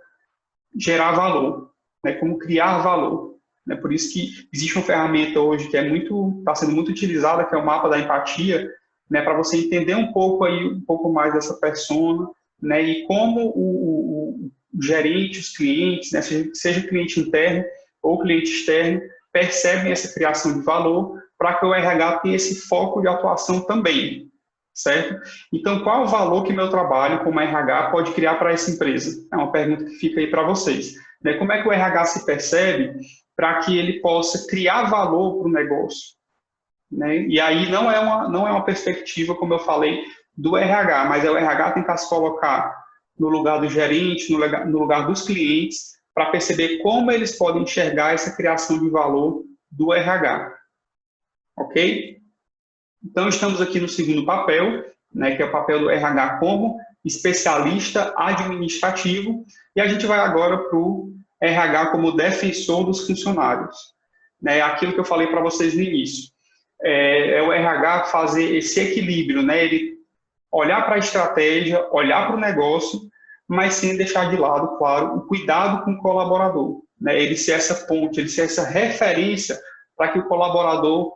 gerar valor, né, como criar valor. Né, por isso que existe uma ferramenta hoje que está sendo muito utilizada, que é o mapa da empatia, né, para você entender um pouco mais dessa persona, né, e como o gerente, os clientes, né, seja cliente interno ou cliente externo, percebem essa criação de valor para que o RH tenha esse foco de atuação também, certo? Então, qual o valor que meu trabalho como RH pode criar para essa empresa? É uma pergunta que fica aí para vocês. Né? Como é que o RH se percebe para que ele possa criar valor para o negócio? Né? E aí não é uma perspectiva, como eu falei, do RH, mas é o RH tentar se colocar no lugar do gerente, no lugar dos clientes, para perceber como eles podem enxergar essa criação de valor do RH. Ok? Então, estamos aqui no segundo papel, né, que é o papel do RH como especialista administrativo, e a gente vai agora para o RH como defensor dos funcionários. Né, aquilo que eu falei para vocês no início. É o RH fazer esse equilíbrio, né, ele olhar para a estratégia, olhar para o negócio, mas sem deixar de lado, claro, o cuidado com o colaborador. Né, ele ser essa ponte, ele ser essa referência para que o colaborador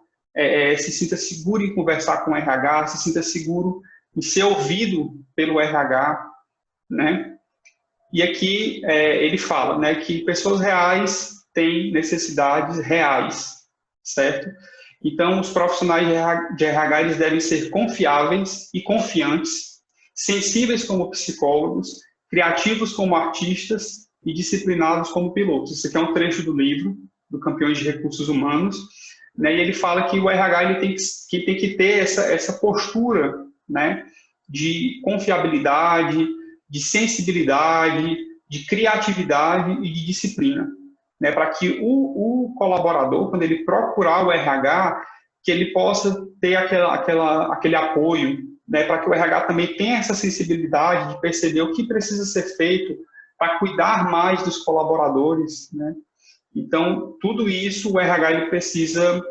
se sinta seguro em conversar com o RH, se sinta seguro em ser ouvido pelo RH, né? E aqui ele fala, né, que pessoas reais têm necessidades reais, certo? Então, os profissionais de RH eles devem ser confiáveis e confiantes, sensíveis como psicólogos, criativos como artistas e disciplinados como pilotos. Isso aqui é um trecho do livro do Campeões de Recursos Humanos, né, e ele fala que o RH ele tem que ter essa postura, né, de confiabilidade, de sensibilidade, de criatividade e de disciplina, né, para que o colaborador, quando ele procurar o RH, que ele possa ter aquele apoio, né, para que o RH também tenha essa sensibilidade de perceber o que precisa ser feito para cuidar mais dos colaboradores, né? Então, tudo isso o RH ele precisa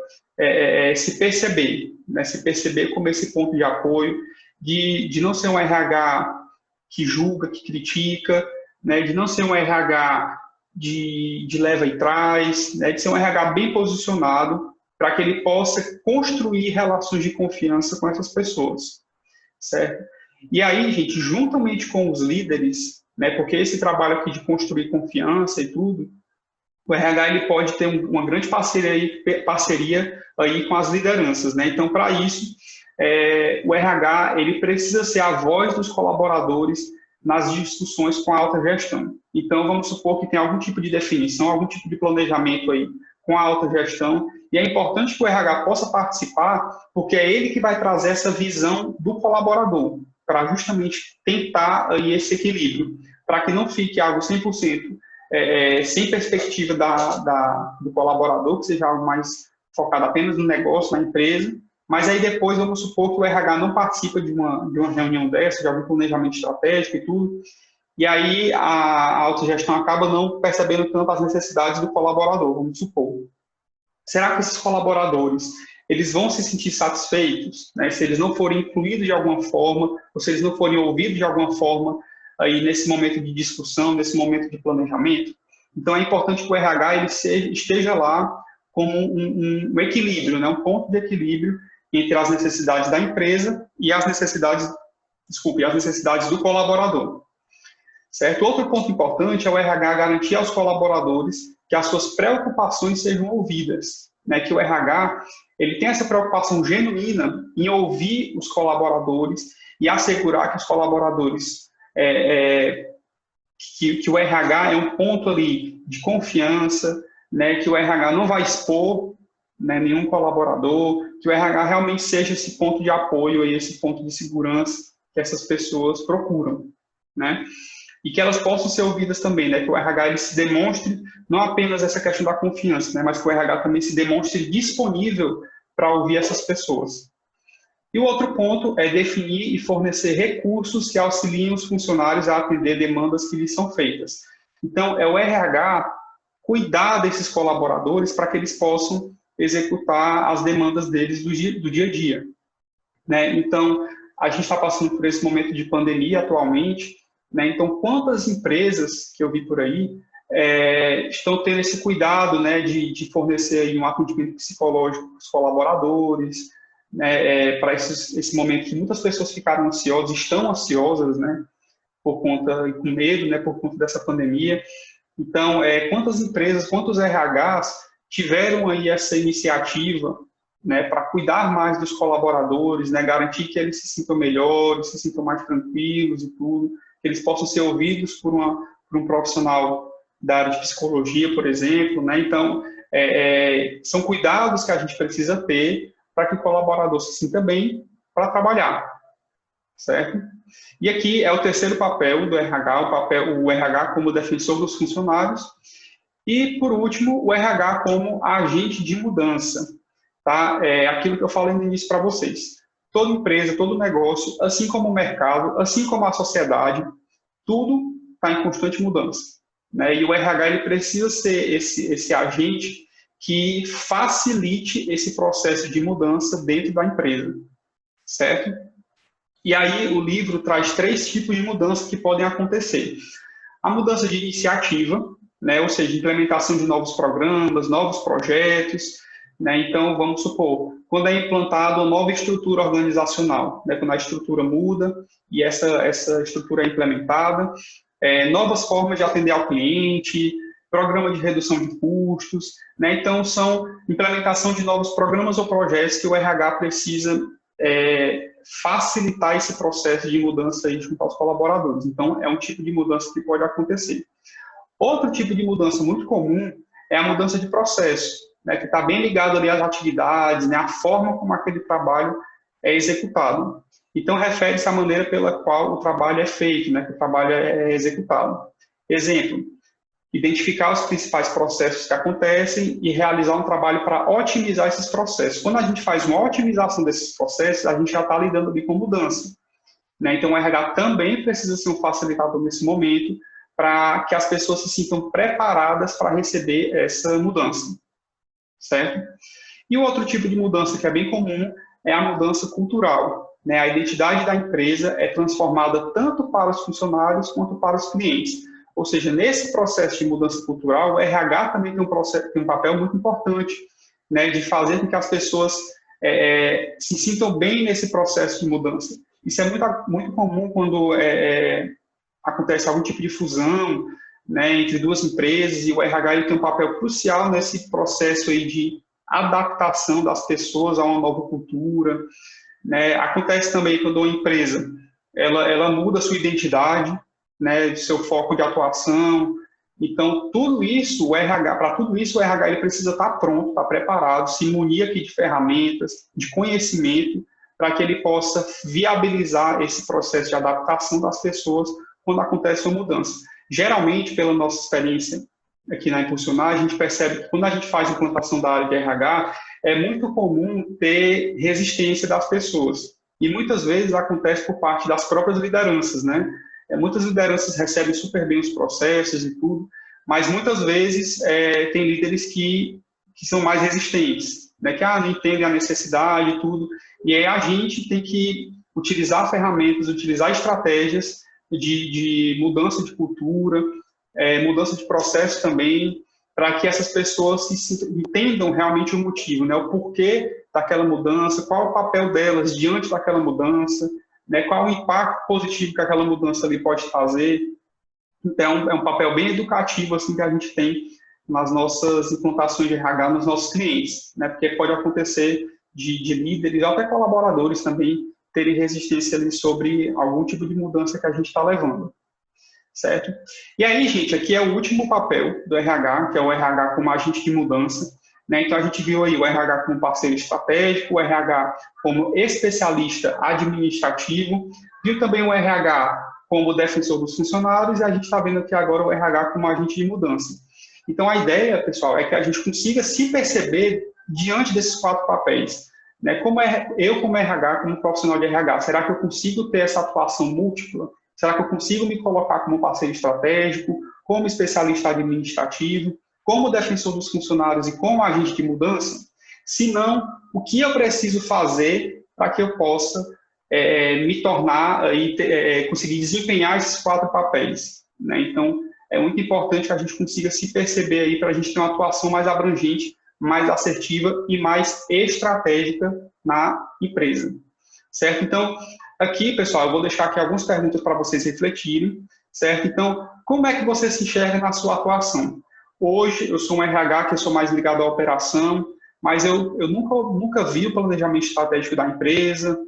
se perceber, né? Se perceber como esse ponto de apoio, de não ser um RH que julga, que critica, né? De não ser um RH de leva e traz, né? De ser um RH bem posicionado para que ele possa construir relações de confiança com essas pessoas, certo? E aí, gente, juntamente com os líderes, né? Porque esse trabalho aqui de construir confiança e tudo, o RH ele pode ter uma grande parceria aí com as lideranças, né? Então, para isso, o RH ele precisa ser a voz dos colaboradores nas discussões com a alta gestão. Então, vamos supor que tem algum tipo de definição, algum tipo de planejamento aí com a alta gestão, e é importante que o RH possa participar, porque é ele que vai trazer essa visão do colaborador, para justamente tentar aí esse equilíbrio, para que não fique algo 100% sem perspectiva do colaborador, que seja algo mais focado apenas no negócio, na empresa, mas aí depois vamos supor que o RH não participa de uma reunião dessa, de algum planejamento estratégico e tudo, e aí a autogestão acaba não percebendo tanto as necessidades do colaborador, vamos supor. Será que esses colaboradores eles vão se sentir satisfeitos, né, se eles não forem incluídos de alguma forma, ou se eles não forem ouvidos de alguma forma, aí nesse momento de discussão, nesse momento de planejamento? Então é importante que o RH ele esteja lá como um equilíbrio, né, um ponto de equilíbrio entre as necessidades da empresa e as necessidades do colaborador. Certo? Outro ponto importante é o RH garantir aos colaboradores que as suas preocupações sejam ouvidas, né? Que o RH ele tem essa preocupação genuína em ouvir os colaboradores e assegurar que os colaboradores que o RH é um ponto ali de confiança, né? Que o RH não vai expor, né, nenhum colaborador, que o RH realmente seja esse ponto de apoio e esse ponto de segurança que essas pessoas procuram, né? E que elas possam ser ouvidas também, né? Que o RH ele se demonstre não apenas essa questão da confiança, né? Mas que o RH também se demonstre disponível para ouvir essas pessoas. E o outro ponto é definir e fornecer recursos que auxiliem os funcionários a atender demandas que lhes são feitas. Então, é o RH cuidar desses colaboradores para que eles possam executar as demandas deles do dia a dia, né? Então, a gente está passando por esse momento de pandemia atualmente, né? Então, quantas empresas que eu vi por aí estão tendo esse cuidado, né, de fornecer aí um atendimento psicológico para os colaboradores, né, para esse momento que muitas pessoas ficaram ansiosas, estão ansiosas, né, por conta, e com medo, né, por conta dessa pandemia. Então, quantas empresas, quantos RHs tiveram aí essa iniciativa, né, para cuidar mais dos colaboradores, né, garantir que eles se sintam melhores, se sintam mais tranquilos e tudo, que eles possam ser ouvidos por um profissional da área de psicologia, por exemplo, né? Então, são cuidados que a gente precisa ter para que o colaborador se sinta bem para trabalhar, certo? E aqui é o terceiro papel do RH, o RH como defensor dos funcionários, e, por último, o RH como agente de mudança, tá? Aquilo que eu falei no início para vocês. Toda empresa, todo negócio, assim como o mercado, assim como a sociedade, tudo está em constante mudança, né? E o RH ele precisa ser esse agente que facilite esse processo de mudança dentro da empresa, certo? E aí o livro traz 3 tipos de mudança que podem acontecer. A mudança de iniciativa, né? Ou seja, implementação de novos programas, novos projetos, né? Então, vamos supor, quando é implantada uma nova estrutura organizacional, né? Quando a estrutura muda e essa estrutura é implementada, novas formas de atender ao cliente, programa de redução de custos, né? Então, são implementação de novos programas ou projetos que o RH precisa facilitar esse processo de mudança aí junto aos colaboradores. Então, é um tipo de mudança que pode acontecer. Outro tipo de mudança muito comum é a mudança de processo, né, que está bem ligado ali às atividades, né, à forma como aquele trabalho é executado. Então, refere-se à maneira pela qual o trabalho é feito, né, que o trabalho é executado. Exemplo, identificar os principais processos que acontecem e realizar um trabalho para otimizar esses processos. Quando a gente faz uma otimização desses processos, a gente já está lidando ali com mudança, né? Então, o RH também precisa ser um facilitador nesse momento para que as pessoas se sintam preparadas para receber essa mudança, certo? E o outro tipo de mudança que é bem comum é a mudança cultural, né? A identidade da empresa é transformada tanto para os funcionários quanto para os clientes. Ou seja, nesse processo de mudança cultural, o RH também tem um papel muito importante, né, de fazer com que as pessoas se sintam bem nesse processo de mudança. Isso é muito comum quando acontece algum tipo de fusão, né, entre duas empresas, e o RH ele tem um papel crucial nesse processo aí de adaptação das pessoas a uma nova cultura, né? Acontece também quando uma empresa ela muda a sua identidade, né, seu foco de atuação. Então, tudo isso, para tudo isso, o RH ele precisa estar pronto, estar preparado, se munir aqui de ferramentas, de conhecimento, para que ele possa viabilizar esse processo de adaptação das pessoas quando acontece uma mudança. Geralmente, pela nossa experiência aqui na Impulsionar, a gente percebe que quando a gente faz implantação da área de RH, é muito comum ter resistência das pessoas. E muitas vezes acontece por parte das próprias lideranças, né? Muitas lideranças recebem super bem os processos e tudo, mas muitas vezes tem líderes que são mais resistentes, né? Que não entendem a necessidade e tudo. E aí a gente tem que utilizar ferramentas, utilizar estratégias de mudança de cultura, mudança de processo também, para que essas pessoas entendam realmente o motivo, né? O porquê daquela mudança, qual o papel delas diante daquela mudança, né? Qual o impacto positivo que aquela mudança ali pode trazer. Então, é um papel bem educativo assim, que a gente tem nas nossas implantações de RH nos nossos clientes, né? Porque pode acontecer de líderes, até colaboradores também, terem resistência ali sobre algum tipo de mudança que a gente está levando. Certo? E aí, gente, aqui é o último papel do RH, que é o RH como agente de mudança, né? Então, a gente viu aí o RH como parceiro estratégico, o RH como especialista administrativo, viu também o RH como defensor dos funcionários, e a gente está vendo aqui agora o RH como agente de mudança. Então, a ideia, pessoal, é que a gente consiga se perceber diante desses 4 papéis, né? Como eu, como RH, como profissional de RH, será que eu consigo ter essa atuação múltipla? Será que eu consigo me colocar como parceiro estratégico, como especialista administrativo, como defensor dos funcionários e como agente de mudança? Se não, o que eu preciso fazer para que eu possa me tornar e conseguir desempenhar esses 4 papéis, né? Então, é muito importante que a gente consiga se perceber aí para a gente ter uma atuação mais abrangente, mais assertiva e mais estratégica na empresa, certo? Então, aqui, pessoal, eu vou deixar aqui algumas perguntas para vocês refletirem, certo? Então, como é que você se enxerga na sua atuação? Hoje, eu sou um RH que eu sou mais ligado à operação, mas eu nunca vi o planejamento estratégico da empresa,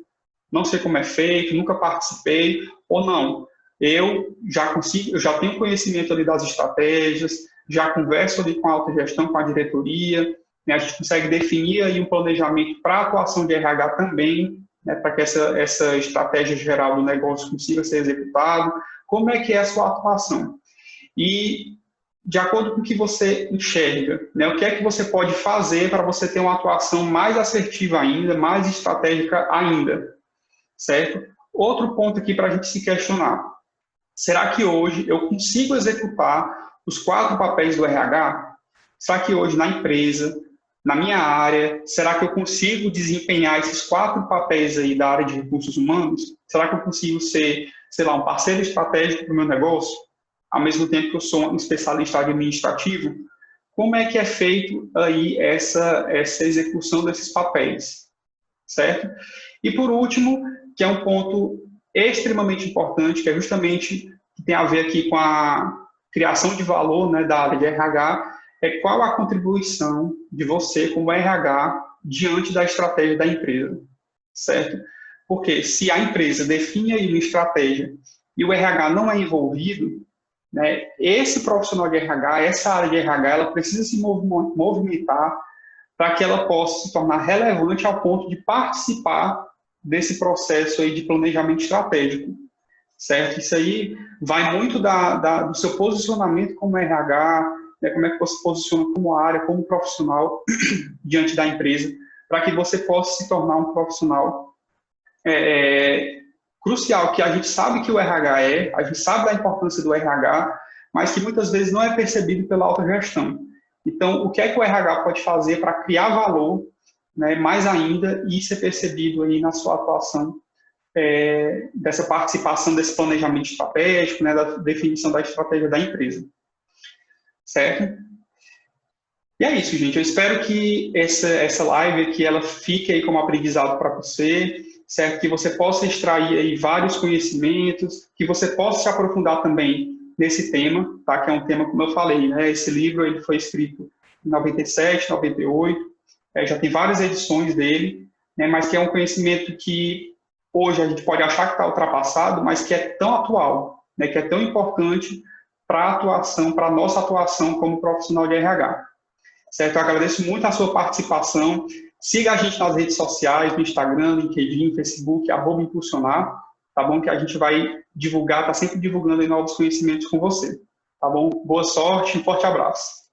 não sei como é feito, nunca participei, ou não. Eu já tenho conhecimento ali das estratégias, já converso ali com a autogestão, com a diretoria, né? A gente consegue definir aí um planejamento para a atuação de RH também, né, para que essa estratégia geral do negócio consiga ser executada. Como é que é a sua atuação? E, de acordo com o que você enxerga, né, o que é que você pode fazer para você ter uma atuação mais assertiva ainda, mais estratégica ainda, certo? Outro ponto aqui para a gente se questionar. Será que hoje eu consigo executar os 4 papéis do RH? Será que hoje na empresa, na minha área, será que eu consigo desempenhar esses 4 papéis aí da área de recursos humanos? Será que eu consigo ser, sei lá, um parceiro estratégico para o meu negócio, ao mesmo tempo que eu sou um especialista administrativo? Como é que é feito aí essa execução desses papéis, certo? E por último, que é um ponto extremamente importante, que é justamente que tem a ver aqui com a criação de valor, né, da área de RH, é qual a contribuição de você como RH diante da estratégia da empresa, certo? Porque se a empresa define aí uma estratégia e o RH não é envolvido, né, esse profissional de RH, essa área de RH, ela precisa se movimentar para que ela possa se tornar relevante ao ponto de participar desse processo aí de planejamento estratégico. certo? Isso aí vai muito do seu posicionamento como RH, né, como é que você se posiciona como área, como profissional diante da empresa, para que você possa se tornar um profissional crucial, que a gente sabe que o RH a gente sabe da importância do RH, mas que muitas vezes não é percebido pela alta gestão. Então, o que é que o RH pode fazer para criar valor, né, mais ainda, e ser percebido aí na sua atuação, dessa participação desse planejamento estratégico, né, da definição da estratégia da empresa, certo? E é isso, gente. Eu espero que essa live aqui ela fique aí como aprendizado para você, certo? Que você possa extrair aí vários conhecimentos, que você possa se aprofundar também nesse tema, tá? Que é um tema, como eu falei, né? Esse livro ele foi escrito em 97, 98, já tem várias edições dele, né? Mas que é um conhecimento que hoje a gente pode achar que está ultrapassado, mas que é tão atual, né? Que é tão importante para a atuação, para a nossa atuação como profissional de RH. Certo? Eu agradeço muito a sua participação. Siga a gente nas redes sociais, no Instagram, LinkedIn, Facebook, @impulsionar, tá bom? Que a gente vai divulgar, tá sempre divulgando aí novos conhecimentos com você, tá bom? Boa sorte, um forte abraço.